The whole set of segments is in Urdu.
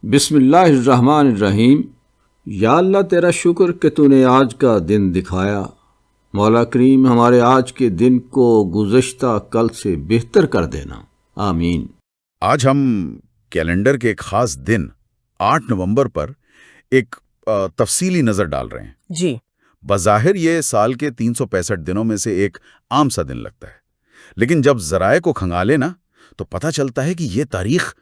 بسم اللہ الرحمن الرحیم۔ یا اللہ تیرا شکر کہ تو نے آج کا دن دکھایا، مولا کریم ہمارے آج کے دن کو گزشتہ کل سے بہتر کر دینا، آمین۔ آج ہم کیلنڈر کے ایک خاص دن 8 نومبر پر ایک تفصیلی نظر ڈال رہے ہیں۔ جی، بظاہر یہ سال کے 365 دنوں میں سے ایک عام سا دن لگتا ہے، لیکن جب ذرائع کو کھنگالے نا تو پتہ چلتا ہے کہ یہ تاریخ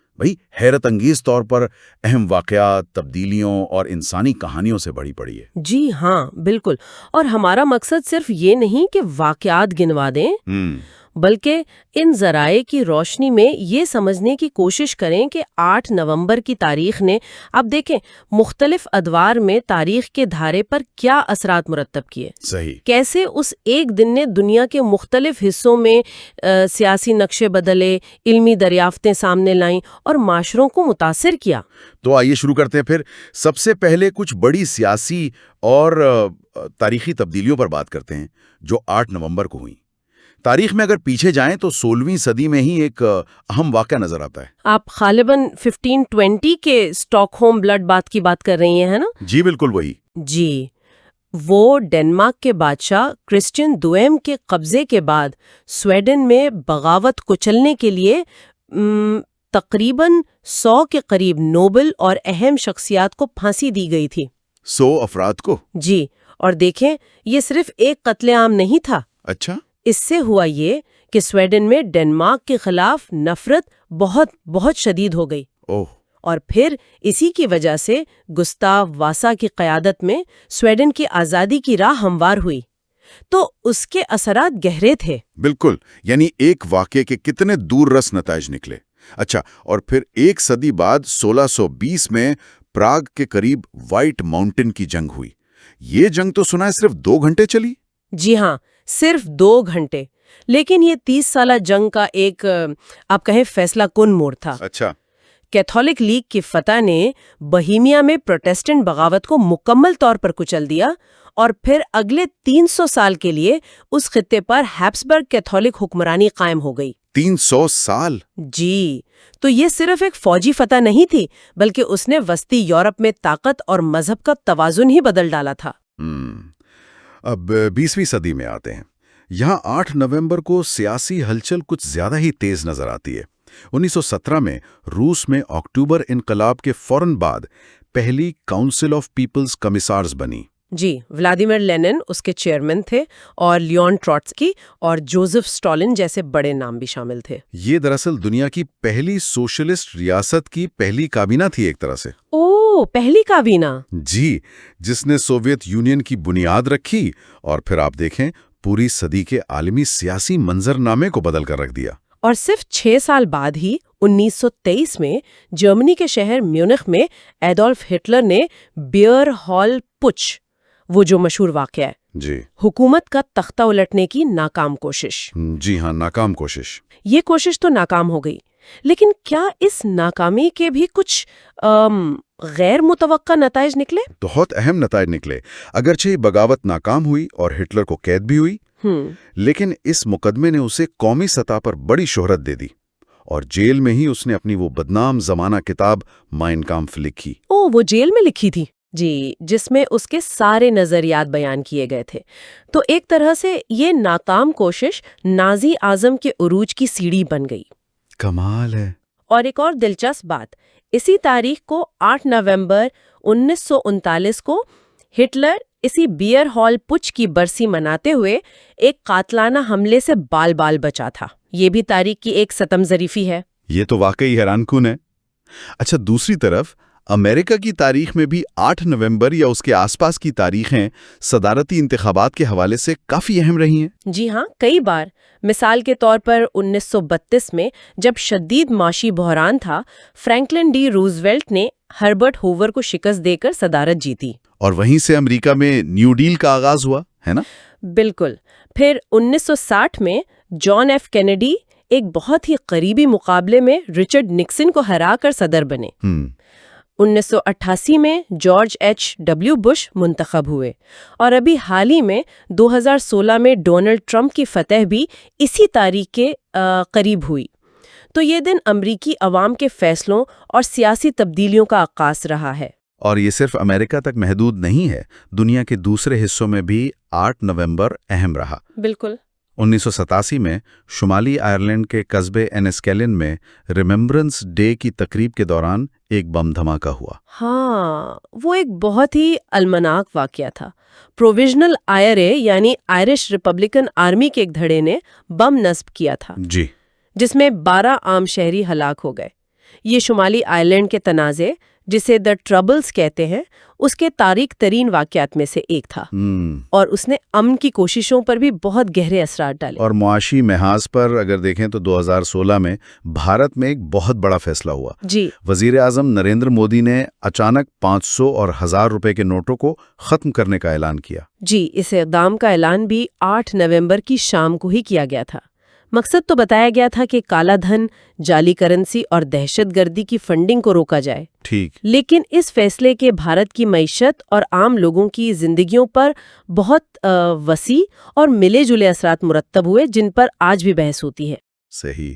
حیرت انگیز طور پر اہم واقعات، تبدیلیوں اور انسانی کہانیوں سے بھری پڑی ہے۔ جی ہاں، بالکل۔ اور ہمارا مقصد صرف یہ نہیں کہ واقعات گنوا دیں، بلکہ ان ذرائع کی روشنی میں یہ سمجھنے کی کوشش کریں کہ 8 نومبر کی تاریخ نے، اب دیکھیں، مختلف ادوار میں تاریخ کے دھارے پر کیا اثرات مرتب کیے۔ صحیح۔ کیسے اس ایک دن نے دنیا کے مختلف حصوں میں سیاسی نقشے بدلے، علمی دریافتیں سامنے لائیں اور معاشروں کو متاثر کیا۔ تو آئیے شروع کرتے ہیں پھر۔ سب سے پہلے کچھ بڑی سیاسی اور تاریخی تبدیلیوں پر بات کرتے ہیں جو 8 نومبر کو ہوئیں۔ تاریخ میں اگر پیچھے جائیں تو 16ویں صدی میں ہی ایک اہم واقعہ نظر آتا ہے۔ آپ غالباً 1520 کے اسٹاک ہوم بلڈ بات کی بات کر رہی ہیں، ہے نا؟ جی بالکل وہی۔ جی، وہ ڈنمارک کے بادشاہ کرسچین دوئم کے قبضے کے بعد سویڈن میں بغاوت کو چلنے کے لیے تقریباً 100 کے قریب نوبل اور اہم شخصیات کو پھانسی دی گئی تھی۔ 100 افراد کو؟ جی، اور دیکھیں، یہ صرف ایک قتل عام نہیں تھا۔ اچھا۔ اس سے ہوا یہ کہ سویڈن میں ڈنمارک کے خلاف نفرت بہت شدید ہو گئی۔ اور پھر اسی کی وجہ سے گستاو واسا کی قیادت میں سویڈن کی آزادی کی راہ ہموار ہوئی۔ تو اس کے اثرات گہرے تھے۔ بالکل، یعنی ایک واقعے کے کتنے دور رس نتائج نکلے۔ اچھا، اور پھر ایک صدی بعد 1620 میں پراگ کے قریب وائٹ ماؤنٹن کی جنگ ہوئی۔ یہ جنگ تو سنا ہے صرف 2 گھنٹے چلی؟ جی ہاں، صرف 2 گھنٹے، لیکن یہ 30 سالہ جنگ کا ایک آپ کہیں فیصلہ کن موڑ تھا۔ اچھا۔ کیتھولک لیگ کی فتح نے بہیمیا میں پروٹسٹنٹ بغاوت کو مکمل طور پر کچل دیا، اور پھر اگلے 300 سال کے لیے اس خطے پر ہیبسبرگ کیتھولک حکمرانی قائم ہو گئی۔ 300 سال؟ جی، تو یہ صرف ایک فوجی فتح نہیں تھی، بلکہ اس نے وسطی یورپ میں طاقت اور مذہب کا توازن ہی بدل ڈالا تھا۔ اب 20ویں صدی میں آتے ہیں۔ یہاں 8 نومبر کو سیاسی ہلچل کچھ زیادہ ہی تیز نظر آتی ہے۔ 1917 میں روس میں اکتوبر انقلاب کے فوراً بعد پہلی کاؤنسل آف پیپلز کمیسارز بنی۔ جی، ولادیمیر لینن اس کے چیئرمین تھے، اور لیون ٹروٹسکی اور جوزف اسٹالن جیسے بڑے نام بھی شامل تھے۔ یہ دراصل دنیا کی پہلی سوشلسٹ ریاست کی پہلی کابینہ تھی ایک طرح سے۔ پہلی کابینہ؟ جی، جس نے سوویت یونین کی بنیاد رکھی اور پھر آپ دیکھیں پوری صدی کے عالمی سیاسی منظرنامے کو بدل کر رکھ دیا۔ اور صرف 6 سال بعد ہی 1923 میں جرمنی کے شہر میونخ میں ایڈولف ہٹلر نے بیئر ہال پچ، وہ جو مشہور واقعہ ہے، جی، حکومت کا تختہ الٹنے کی ناکام کوشش۔ جی ہاں، ناکام کوشش۔ یہ کوشش تو ناکام ہو گئی، لیکن کیا اس ناکامی کے بھی کچھ غیر متوقع نتائج نکلے؟ بہت اہم نتائج نکلے۔ اگرچہ بغاوت ناکام ہوئی اور ہٹلر کو قید بھی ہوئی، لیکن اس مقدمے نے اسے قومی سطح پر بڑی شہرت دے دی، اور جیل میں ہی اس نے اپنی وہ بدنام زمانہ کتاب مائن کامف لکھی۔ وہ جیل میں لکھی تھی؟ جی، جس میں اس کے سارے نظریات بیان کیے گئے تھے۔ تو ایک طرح سے یہ ناکام کوشش نازی اعظم کے عروج کی سیڑھی بن گئی۔ کمال ہے۔ اور ایک اور دلچسپ بات، اسی تاریخ کو 8 نومبر 1939 کو ہٹلر اسی بیئر ہال پچ کی برسی مناتے ہوئے ایک قاتلانہ حملے سے بال بچا تھا۔ یہ بھی تاریخ کی ایک ستم ظریفی ہے۔ یہ تو واقعی حیران کن ہے۔ اچھا، دوسری طرف امریکہ کی تاریخ میں بھی 8 نومبر یا اس کے آس پاس کی تاریخیں صدارتی انتخابات کے حوالے سے کافی اہم رہی ہیں۔ جی ہاں، کئی بار۔ مثال کے طور پر 1932 میں جب شدید معاشی بحران تھا، فرینکلن ڈی روزویلٹ نے ہربرٹ ہوور کو شکست دے کر صدارت جیتی۔ اور وہیں سے امریکہ میں نیو ڈیل کا آغاز ہوا، ہے نا؟ بالکل۔ پھر 1960 میں جان ایف کینیڈی ایک بہت ہی قریبی مقابلے میں رچرڈ نکسن کو ہرا کر صدر بنے۔ 1988 میں جارج ایچ ڈبلیو بش منتخب ہوئے، اور ابھی حال ہی میں 2016 میں ڈونلڈ ٹرمپ کی فتح بھی اسی تاریخ کے قریب ہوئی۔ تو یہ دن امریکی عوام کے فیصلوں اور سیاسی تبدیلیوں کا آغاز رہا ہے۔ اور یہ صرف امریکہ تک محدود نہیں ہے، دنیا کے دوسرے حصوں میں بھی 8 نومبر اہم رہا۔ بالکل۔ 1987 میں شمالی آئرلینڈ کے قصبے انسکیلن میں ریممبرنس ڈے کی تقریب کے دوران ایک بم دھماکہ ہوا۔ ہاں، وہ ایک بہت ہی المناک واقعہ تھا۔ پروویژنل آئرے یعنی آئرش ریپبلکن آرمی کے ایک دھڑے نے بم نصب کیا تھا، جی، جس میں 12 عام شہری ہلاک ہو گئے۔ یہ شمالی آئرلینڈ کے تنازع، جسے دا ٹربلز کہتے ہیں، اس کے تاریک ترین واقعات میں سے ایک تھا، اور اس نے امن کی کوششوں پر بھی بہت گہرے اثرات ڈالے۔ اور معاشی محاذ پر اگر دیکھیں تو 2016 میں بھارت میں ایک بہت بڑا فیصلہ ہوا۔ جی، وزیر اعظم نریندر مودی نے اچانک 500 اور 1000 روپے کے نوٹوں کو ختم کرنے کا اعلان کیا۔ جی، اس اقدام کا اعلان بھی 8 نومبر کی شام کو ہی کیا گیا تھا۔ مقصد تو بتایا گیا تھا کہ کالا دھن، جعلی کرنسی اور دہشت گردی کی فنڈنگ کو روکا جائے۔ ٹھیک، لیکن اس فیصلے کے بھارت کی معیشت اور عام لوگوں کی زندگیوں پر بہت وسیع اور ملے جلے اثرات مرتب ہوئے، جن پر آج بھی بحث ہوتی ہے۔ صحیح۔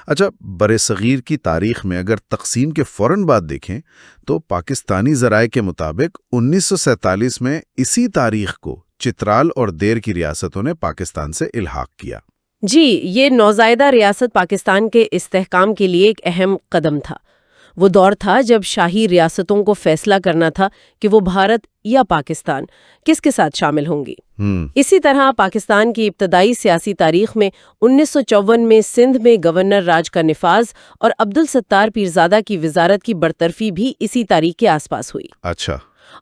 اچھا، برصغیر کی تاریخ میں اگر تقسیم کے فوراً بعد دیکھیں تو پاکستانی ذرائع کے مطابق 1947 میں اسی تاریخ کو چترال اور دیر کی ریاستوں نے پاکستان سے الحاق کیا۔ جی، یہ نوزائیدہ ریاست پاکستان کے استحکام کے لیے ایک اہم قدم تھا۔ وہ دور تھا جب شاہی ریاستوں کو فیصلہ کرنا تھا کہ وہ بھارت یا پاکستان کس کے ساتھ شامل ہوں گی۔ اسی طرح پاکستان کی ابتدائی سیاسی تاریخ میں 1954 میں سندھ میں گورنر راج کا نفاذ اور عبدالستار پیرزادہ کی وزارت کی برطرفی بھی اسی تاریخ کے آس پاس ہوئی۔ اچھا،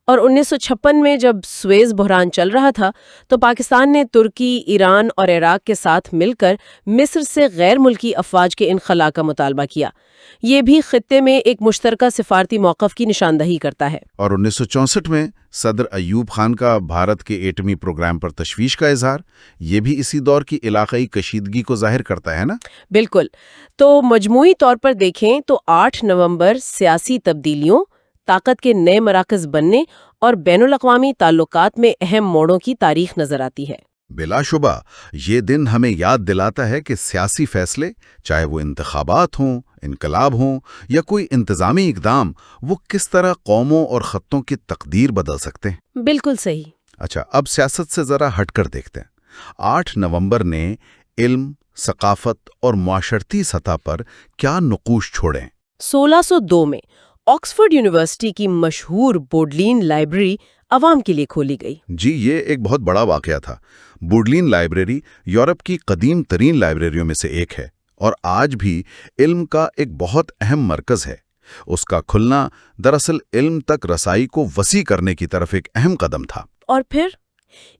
اور 1956 میں جب سویز بحران چل رہا تھا تو پاکستان نے ترکی، ایران اور عراق کے ساتھ مل کر مصر سے غیر ملکی افواج کے انخلاء کا مطالبہ کیا۔ یہ بھی خطے میں ایک مشترکہ سفارتی موقف کی نشاندہی کرتا ہے۔ اور 1964 میں صدر ایوب خان کا بھارت کے ایٹمی پروگرام پر تشویش کا اظہار، یہ بھی اسی دور کی علاقائی کشیدگی کو ظاہر کرتا ہے نا؟ بالکل۔ تو مجموعی طور پر دیکھیں تو 8 نومبر سیاسی تبدیلیوں، طاقت کے نئے مراکز بننے اور بین الاقوامی تعلقات میں اہم موڑوں کی تاریخ نظر آتی ہے۔ بلا شبہ یہ دن ہمیں یاد دلاتا ہے کہ سیاسی فیصلے، چاہے وہ انتخابات ہوں، انقلاب ہوں یا کوئی انتظامی اقدام، وہ کس طرح قوموں اور خطوں کی تقدیر بدل سکتے ہیں۔ بالکل صحیح۔ اچھا، اب سیاست سے ذرا ہٹ کر دیکھتے ہیں۔ 8 نومبر نے علم، ثقافت اور معاشرتی سطح پر کیا نقوش چھوڑے؟ 1602 میں آکسفورڈ یونیورسٹی کی مشہور بوڈلین لائبریری عوام کے لیے کھولی گئی۔ جی، یہ ایک بہت بڑا واقعہ تھا۔ بوڈلین لائبریری یورپ کی قدیم ترین لائبریریوں میں سے ایک ہے اور آج بھی علم کا ایک بہت اہم مرکز ہے۔ اس کا کھلنا دراصل علم تک رسائی کو وسیع کرنے کی طرف ایک اہم قدم تھا۔ اور پھر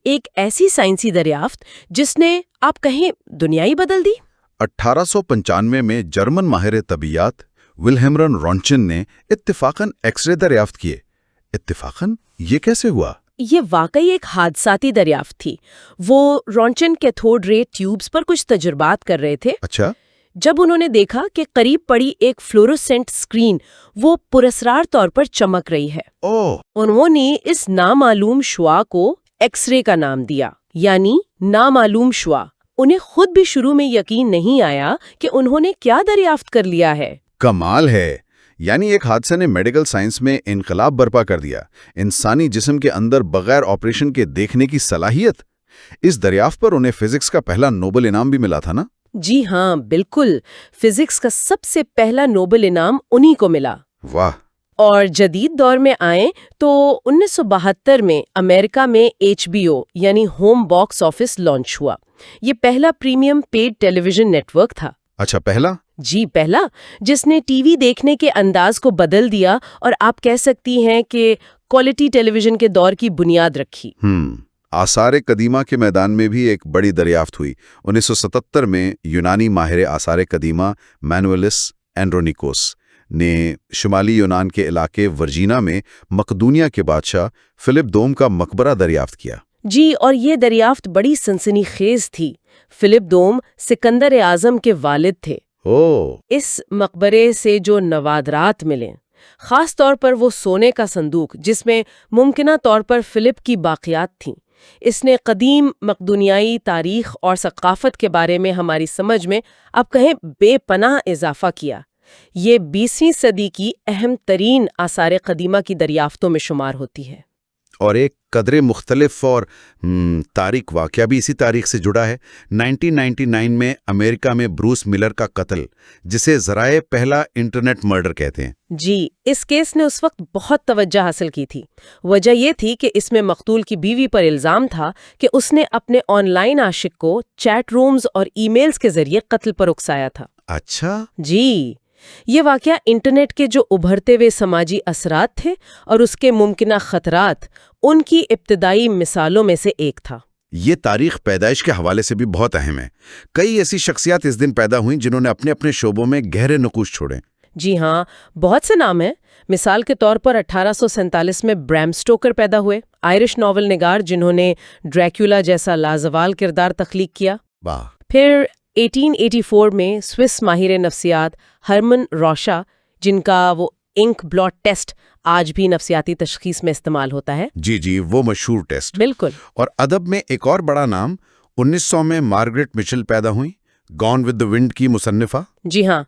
ایک ایسی سائنسی دریافت جس نے آپ کہیں دنیا ہی بدل دی۔ 1895 میں جرمن ماہر طبیعیات ولہمرن رونچن نے اتفاقاً ایکس رے دریافت کیے۔ اتفاقاً؟ یہ کیسے ہوا؟ یہ واقعی ایک حادثاتی دریافت تھی۔ وہ رونچن کیتھوڈ رے ٹیوبز پر کچھ تجربات کر رہے تھے۔ اچھا، جب انہوں نے دیکھا کہ قریب پڑی ایک فلورسنٹ اسکرین وہ پراسرار طور پر چمک رہی ہے، انہوں نے اس نامعلوم شعاع کو ایکس رے کا نام دیا، یعنی نامعلوم شعاع۔ انہیں خود بھی شروع میں یقین نہیں آیا کہ انہوں نے کیا دریافت کر لیا ہے۔ کمال ہے! یعنی ایک حادثے نے میڈیکل سائنس میں انقلاب برپا کر دیا۔ انسانی جسم کے اندر بغیر آپریشن کے دیکھنے کی صلاحیت۔ اس دریافت پر انہیں فزکس کا پہلا نوبل انعام بھی ملا تھا نا؟ جی ہاں، بالکل۔ فزکس کا سب سے پہلا نوبل انعام انہی کو ملا۔ واہ! اور جدید دور میں آئیں تو 1972 میں امریکہ میں HBO یعنی ہوم باکس آفس لانچ ہوا۔ یہ پہلا پریمیم پیڈ ٹیلی ویژن نیٹ ورک تھا۔ اچھا، پہلا؟ جی پہلا، جس نے ٹی وی دیکھنے کے انداز کو بدل دیا اور آپ کہہ سکتی ہیں کہ کوالٹی ٹیلی ویژن کے دور کی بنیاد رکھی۔ آثار قدیمہ کے میدان میں بھی ایک بڑی دریافت ہوئی۔ 1977 میں یونانی ماہر آثار قدیمہ مینویلس اینڈرونیکوس نے شمالی یونان کے علاقے ورجینا میں مقدونیہ کے بادشاہ فلپ دوم کا مقبرہ دریافت کیا۔ جی، اور یہ دریافت بڑی سنسنی خیز تھی۔ فلپ دوم سکندر اعظم کے والد تھے۔ اس مقبرے سے جو نوادرات ملے خاص طور پر وہ سونے کا صندوق جس میں ممکنہ طور پر فلپ کی باقیات تھیں۔ اس نے قدیم مقدونیائی تاریخ اور ثقافت کے بارے میں ہماری سمجھ میں اب کہیں بے پناہ اضافہ کیا۔ یہ 20ویں صدی کی اہم ترین آثار قدیمہ کی دریافتوں میں شمار ہوتی ہے۔ اور ایک قدرے مختلف اور تاریخ واقعہ بھی اسی تاریخ سے جڑا ہے۔ 1999 میں امریکہ میں بروس ملر کا قتل، جسے ذرائع پہلا انٹرنیٹ مرڈر کہتے ہیں۔ جی، اس کیس نے اس وقت بہت توجہ حاصل کی تھی۔ وجہ یہ تھی کہ اس میں مقتول کی بیوی پر الزام تھا کہ اس نے اپنے آن لائن عاشق کو چیٹ رومز اور ای میلز کے ذریعے قتل پر اکسایا تھا۔ اچھا، جی، یہ واقعہ انٹرنیٹ کے جو ابھرتے ہوئے سماجی اثرات تھے اور اس کے ممکنہ خطرات، ان کی ابتدائی مثالوں میں سے ایک تھا۔ یہ تاریخ پیدائش کے حوالے سے بھی بہت اہم ہے۔ کئی ایسی شخصیات اس دن پیدا ہوئیں جنہوں نے اپنے اپنے شعبوں میں گہرے نقوش چھوڑے۔ جی ہاں، بہت سے نام ہیں۔ مثال کے طور پر 1847 میں بریم سٹوکر پیدا ہوئے، آئرش ناول نگار جنہوں نے ڈریکولا جیسا لازوال کردار تخلیق کیا۔ واہ۔ پھر 1884 میں سوئس ماہر نفسیات ہرمن روشا، جن کا وہ انک بلاٹ ٹیسٹ آج بھی نفسیاتی تشخیص میں استعمال ہوتا ہے۔ جی، وہ مشہور ٹیسٹ۔ بالکل۔ اور ادب میں ایک اور بڑا نام، 1900 میں مارگریٹ مچل پیدا ہوئیں، گون ود دی ونڈ کی مصنفہ۔ جی ہاں،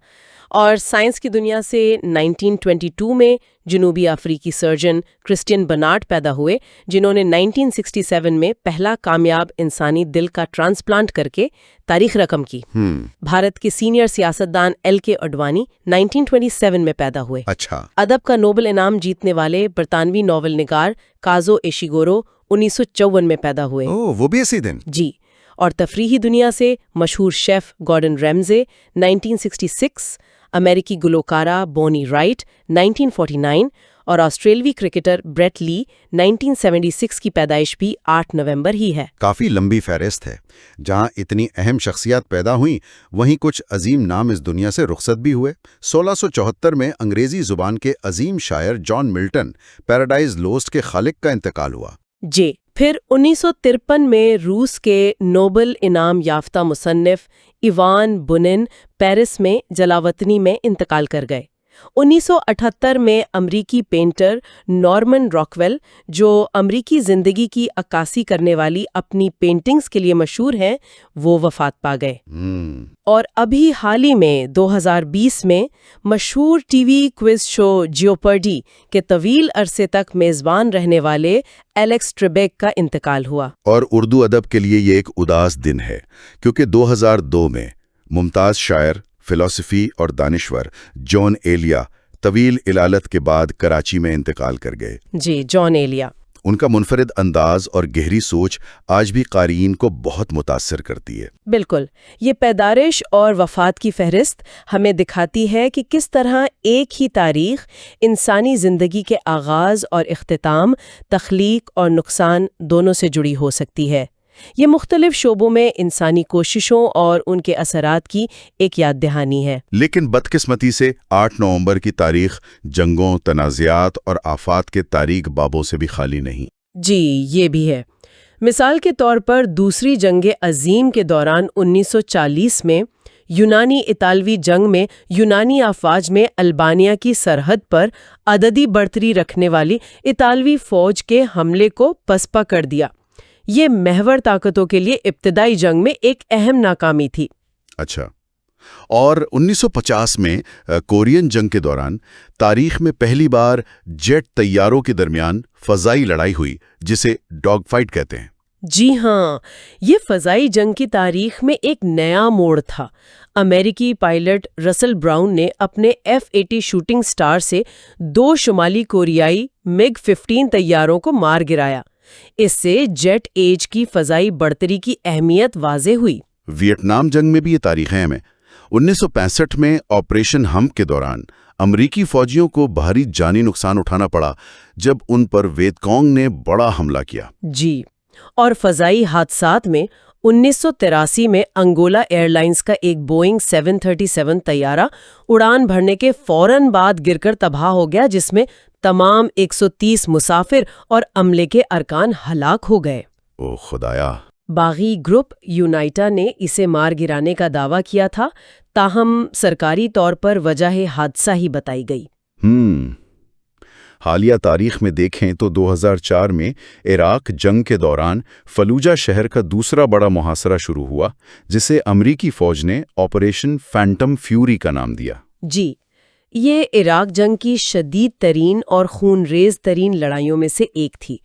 اور سائنس کی دنیا سے 1922 میں جنوبی افریقی سرجن کرسٹین برنارڈ پیدا ہوئے، جنہوں نے 1967 میں پہلا کامیاب انسانی دل کا ٹرانسپلانٹ کر کے تاریخ رقم کی۔ بھارت کے سینئر سیاستدان ایل کے اڈوانی 1927 میں پیدا ہوئے۔ اچھا۔ ادب کا نوبل انعام جیتنے والے برطانوی ناول نگار کازو ایشیگورو 1954 میں پیدا ہوئے۔ وہ بھی اسی دن؟ جی، اور تفریحی دنیا سے مشہور شیف گارڈن ریمزے 1966، امریکی گلوکارہ بونی رائٹ 1949 اور آسٹریلوی کرکٹر بریٹ لی 1976 کی پیدائش بھی 8 نومبر ہی ہے۔ کافی لمبی فہرست ہے۔ جہاں اتنی اہم شخصیات پیدا ہوئیں، وہیں کچھ عظیم نام اس دنیا سے رخصت بھی ہوئے۔ 1674 میں انگریزی زبان کے عظیم شاعر جان ملٹن پیراڈائز لوسٹ کے خالق کا انتقال ہوا۔ جی، پھر 1953 میں روس کے نوبل انعام یافتہ مصنف ایوان بونن پیرس میں جلاوطنی میں انتقال کر گئے۔ 1978 میں امریکی پینٹر نارمن راکویل، جو امریکی زندگی کی عکاسی کرنے والی اپنی پینٹنگز کے لیے مشہور ہیں، وہ وفات پا گئے۔ اور ابھی حال ہی میں 2020 میں مشہور ٹی وی کوئز شو جیوپرڈی کے طویل عرصے تک میزبان رہنے والے ایلیکس ٹریبیک کا انتقال ہوا۔ اور اردو ادب کے لیے یہ ایک اداس دن ہے، کیونکہ 2002 میں ممتاز شاعر، فلسفی اور دانشور جان ایلیا طویل علالت کے بعد کراچی میں انتقال کر گئے۔ جی، جان ایلیا۔ ان کا منفرد انداز اور گہری سوچ آج بھی قارئین کو بہت متاثر کرتی ہے۔ بالکل، یہ پیدائش اور وفات کی فہرست ہمیں دکھاتی ہے کہ کس طرح ایک ہی تاریخ انسانی زندگی کے آغاز اور اختتام، تخلیق اور نقصان دونوں سے جڑی ہو سکتی ہے۔ یہ مختلف شعبوں میں انسانی کوششوں اور ان کے اثرات کی ایک یاد دہانی ہے۔ لیکن بدقسمتی سے 8 نومبر کی تاریخ جنگوں، تنازعات اور آفات کے تاریک بابوں سے بھی خالی نہیں۔ جی، یہ بھی ہے۔ مثال کے طور پر دوسری جنگ عظیم کے دوران 1940 میں یونانی اطالوی جنگ میں یونانی افواج میں البانیہ کی سرحد پر عددی برتری رکھنے والی اطالوی فوج کے حملے کو پسپا کر دیا۔ یہ محور طاقتوں کے لیے ابتدائی جنگ میں ایک اہم ناکامی تھی۔ اچھا۔ اور 1950 میں کورین جنگ کے دوران تاریخ میں پہلی بار جیٹ طیاروں کے درمیان فضائی لڑائی ہوئی، جسے ڈاگ فائٹ کہتے ہیں۔ جی ہاں، یہ فضائی جنگ کی تاریخ میں ایک نیا موڑ تھا۔ امریکی پائلٹ رسل براؤن نے اپنے F-80 شوٹنگ سٹار سے 2 شمالی کوریائی MiG-15 طیاروں کو مار گرایا۔ اس سے جیٹ ایج کی فضائی برتری کی اہمیت واضح ہوئی۔ ویتنام جنگ میں بھی یہ تاریخیں ہیں۔ 1965 میں آپریشن ہمپ کے دوران امریکی فوجیوں کو بھاری جانی نقصان اٹھانا پڑا جب ان پر ویتکونگ نے بڑا حملہ کیا۔ جی، اور فضائی حادثات میں 1983 میں انگولا ایئر لائنز کا ایک بوئنگ 737 طیارہ اڑان بھرنے کے فوراً بعد گر کر تباہ ہو گیا، جس میں تمام 130 مسافر اور عملے کے ارکان ہلاک ہو گئے۔ او خدایا! باغی گروپ یونائٹا نے اسے مار گرانے کا دعویٰ کیا تھا، تاہم سرکاری طور پر وجہ حادثہ ہی بتائی گئی۔ حالیہ تاریخ میں دیکھیں تو 2004 میں عراق جنگ کے دوران فلوجہ شہر کا دوسرا بڑا محاصرہ شروع ہوا، جسے امریکی فوج نے آپریشن فینٹم فیوری کا نام دیا۔ جی، یہ عراق جنگ کی شدید ترین اور خون ریز ترین لڑائیوں میں سے ایک تھی۔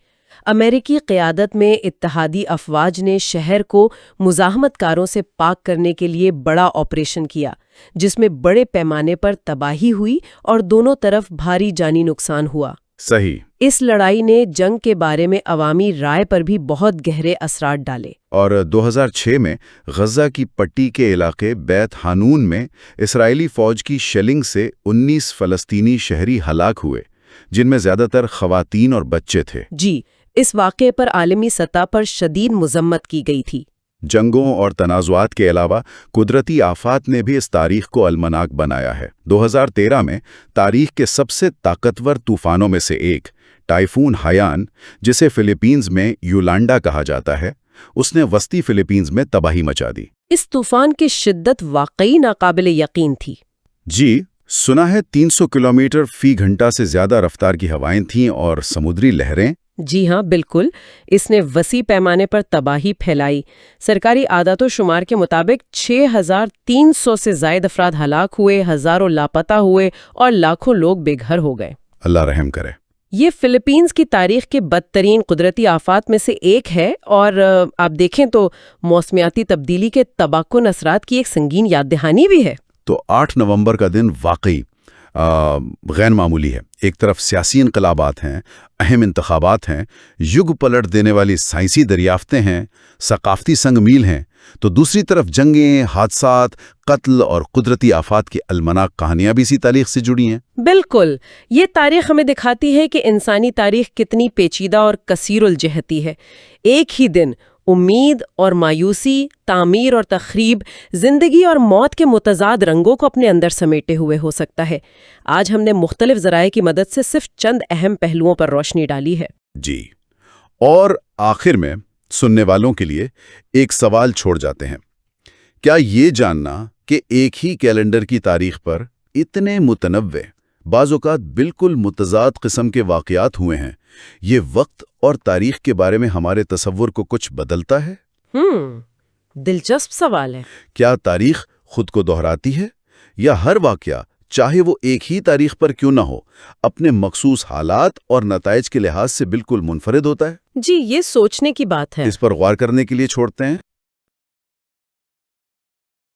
امریکی قیادت میں اتحادی افواج نے شہر کو مزاحمت کاروں سے پاک کرنے کے لیے بڑا آپریشن کیا، جس میں بڑے پیمانے پر تباہی ہوئی اور دونوں طرف بھاری جانی نقصان ہوا۔ صحیح۔ اس لڑائی نے جنگ کے بارے میں عوامی رائے پر بھی بہت گہرے اثرات ڈالے۔ اور 2006 میں غزہ کی پٹی کے علاقے بیت حانون میں اسرائیلی فوج کی شیلنگ سے 19 فلسطینی شہری ہلاک ہوئے، جن میں زیادہ تر خواتین اور بچے تھے۔ جی، اس واقعے پر عالمی سطح پر شدید مذمت کی گئی تھی۔ جنگوں اور تنازعات کے علاوہ قدرتی آفات نے بھی اس تاریخ کو المناک بنایا ہے۔ 2013 میں تاریخ کے سب سے طاقتور طوفانوں میں سے ایک ٹائفون ہایان، جسے فلپینز میں یولانڈا کہا جاتا ہے، اس نے وسطی فلپینز میں تباہی مچا دی۔ اس طوفان کی شدت واقعی ناقابل یقین تھی۔ جی، سنا ہے 300 کلومیٹر فی گھنٹہ سے زیادہ رفتار کی ہوائیں تھیں اور سمندری لہریں۔ جی ہاں، بالکل، اس نے وسیع پیمانے پر تباہی پھیلائی۔ سرکاری اعداد و شمار کے مطابق 6300 سے زائد افراد ہلاک ہوئے، ہزاروں لاپتہ ہوئے اور لاکھوں لوگ بے گھر ہو گئے۔ اللہ رحم کرے۔ یہ فلپینز کی تاریخ کے بدترین قدرتی آفات میں سے ایک ہے، اور آپ دیکھیں تو موسمیاتی تبدیلی کے تباکن اثرات کی ایک سنگین یاد دہانی بھی ہے۔ تو 8 نومبر کا دن واقعی غیر معمولی ہے۔ ایک طرف سیاسی انقلابات ہیں، اہم انتخابات ہیں، یگ پلٹ دینے والی سائنسی دریافتیں ہیں، ثقافتی سنگ میل ہیں، تو دوسری طرف جنگیں، حادثات، قتل اور قدرتی آفات کی المناک کہانیاں بھی اسی تاریخ سے جڑی ہیں۔ بالکل، یہ تاریخ ہمیں دکھاتی ہے کہ انسانی تاریخ کتنی پیچیدہ اور کثیر الجہتی ہے۔ ایک ہی دن امید اور مایوسی، تعمیر اور تخریب، زندگی اور موت کے متضاد رنگوں کو اپنے اندر سمیٹے ہوئے ہو سکتا ہے۔ آج ہم نے مختلف ذرائع کی مدد سے صرف چند اہم پہلوؤں پر روشنی ڈالی ہے۔ جی، اور آخر میں سننے والوں کے لیے ایک سوال چھوڑ جاتے ہیں۔ کیا یہ جاننا کہ ایک ہی کیلنڈر کی تاریخ پر اتنے متنوع، بعض اوقات بالکل متضاد قسم کے واقعات ہوئے ہیں، یہ وقت اور تاریخ کے بارے میں ہمارے تصور کو کچھ بدلتا ہے؟ دلچسپ سوال ہے۔ کیا تاریخ خود کو دہراتی ہے، یا ہر واقعہ، چاہے وہ ایک ہی تاریخ پر کیوں نہ ہو، اپنے مخصوص حالات اور نتائج کے لحاظ سے بالکل منفرد ہوتا ہے؟ جی، یہ سوچنے کی بات ہے۔ اس پر غور کرنے کے لیے چھوڑتے ہیں۔